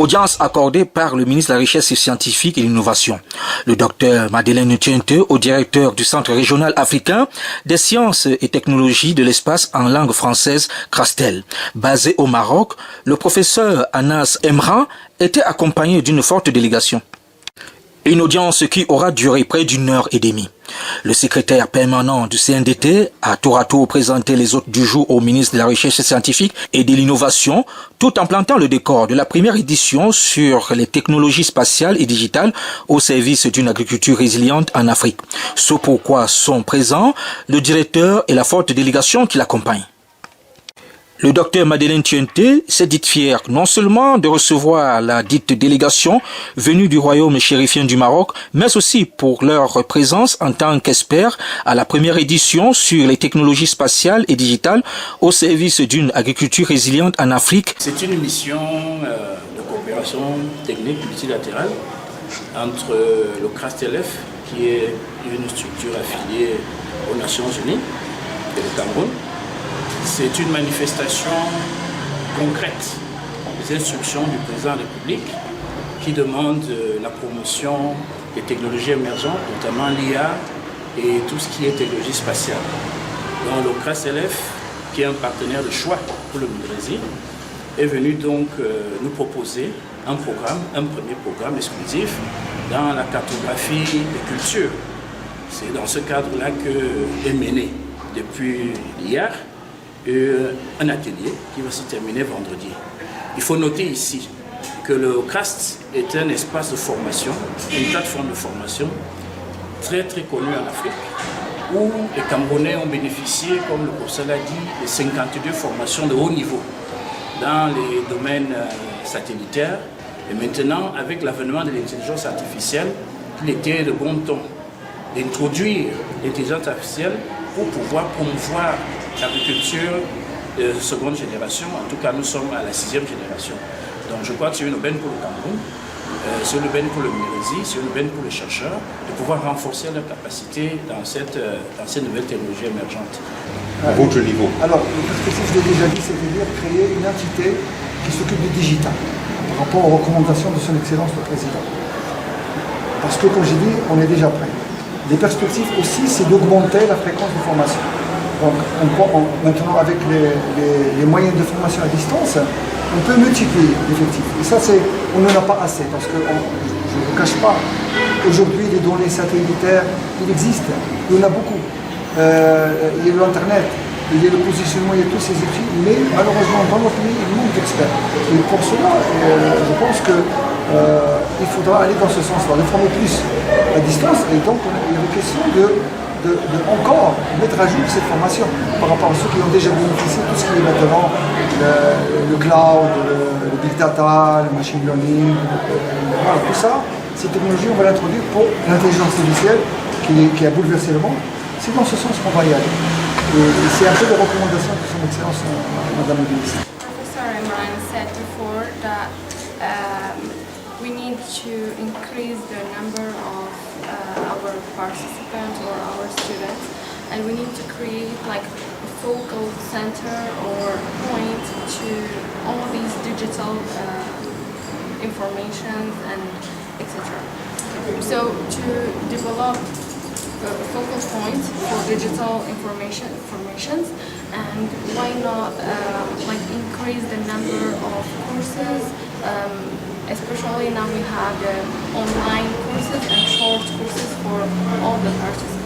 Audience accordée par le ministre de la Richesse scientifique et de l'Innovation, le docteur Madeleine Tiente, au directeur du Centre régional africain des sciences et technologies de l'espace en langue française CRASTEL. Basé au Maroc, le professeur Anas Emra était accompagné d'une forte délégation. Une audience qui aura duré près d'une heure et demie. Le secrétaire permanent du CNDT a tour à tour présenté les hôtes du jour au ministre de la Recherche scientifique et de l'Innovation, tout en plantant le décor de la première édition sur les technologies spatiales et digitales au service d'une agriculture résiliente en Afrique. Ce pourquoi sont présents le directeur et la forte délégation qui l'accompagne. Le docteur Madeleine Tiente s'est dit fier non seulement de recevoir la dite délégation venue du royaume chérifien du Maroc, mais aussi pour leur présence en tant qu'experts à la première édition sur les technologies spatiales et digitales au service d'une agriculture résiliente en Afrique. C'est une mission de coopération technique multilatérale entre le CRASTELF, qui est une structure affiliée aux Nations Unies, et le Cameroun. C'est une manifestation concrète des instructions du président de la République qui demande la promotion des technologies émergentes, notamment l'IA et tout ce qui est technologie spatiale. Donc le CRASTELF, qui est un partenaire de choix pour le Brésil, est venu donc nous proposer un premier programme exclusif dans la cartographie des cultures. C'est dans ce cadre-là que est mené depuis hier un atelier qui va se terminer vendredi. Il faut noter ici que le CRAST est un espace de formation, une plateforme de formation très connue en Afrique, où les Camerounais ont bénéficié, comme le professeur l'a dit, de 52 formations de haut niveau dans les domaines satellitaires. Et maintenant, avec l'avènement de l'intelligence artificielle, il était de bon ton d'introduire l'intelligence artificielle pour pouvoir promouvoir l'agriculture de seconde génération. En tout cas, nous sommes à la 6e génération. Donc je crois que c'est une aubaine pour le Cameroun, c'est une aubaine pour le Brésil, c'est une aubaine pour les chercheurs de pouvoir renforcer leur capacité dans ces nouvelles technologies émergentes. À votre niveau. Alors, le perspective, je l'ai déjà dit, c'est-à-dire créer une entité qui s'occupe du digital par rapport aux recommandations de son Excellence le Président. Parce que, comme j'ai dit, on est déjà prêt. Les perspectives aussi, c'est d'augmenter la fréquence de formation. Donc, maintenant, avec les moyens de formation à distance, on peut multiplier l'effectif. Et ça, on n'en a pas assez, parce que, je ne vous cache pas, aujourd'hui, les données satellitaires, il existe, il y en a beaucoup. Il y a l'Internet, il y a le positionnement, il y a tous ces outils, mais malheureusement, dans notre pays, il manque d'experts. Et pour cela, je pense qu'il faudra aller dans ce sens-là, de former plus à distance, et donc il y a une question de encore mettre à jour cette formation par rapport à ceux qui ont déjà bénéficié de tout ce qui est maintenant le cloud, le big data, le machine learning, voilà, tout ça, ces technologies, on va l'introduire pour l'intelligence artificielle qui a bouleversé le monde. C'est dans ce sens qu'on va y aller. Et c'est un peu les recommandations de son Excellence, Madame la Ministre. Professor Imran said before that we need to increase the number of our participants or our students, and we need to create like a focal center or point to all these digital information and etc. So to develop a focal point for digital informations, and why not like increase the number of courses, especially now we have the online courses and short courses for all the participants.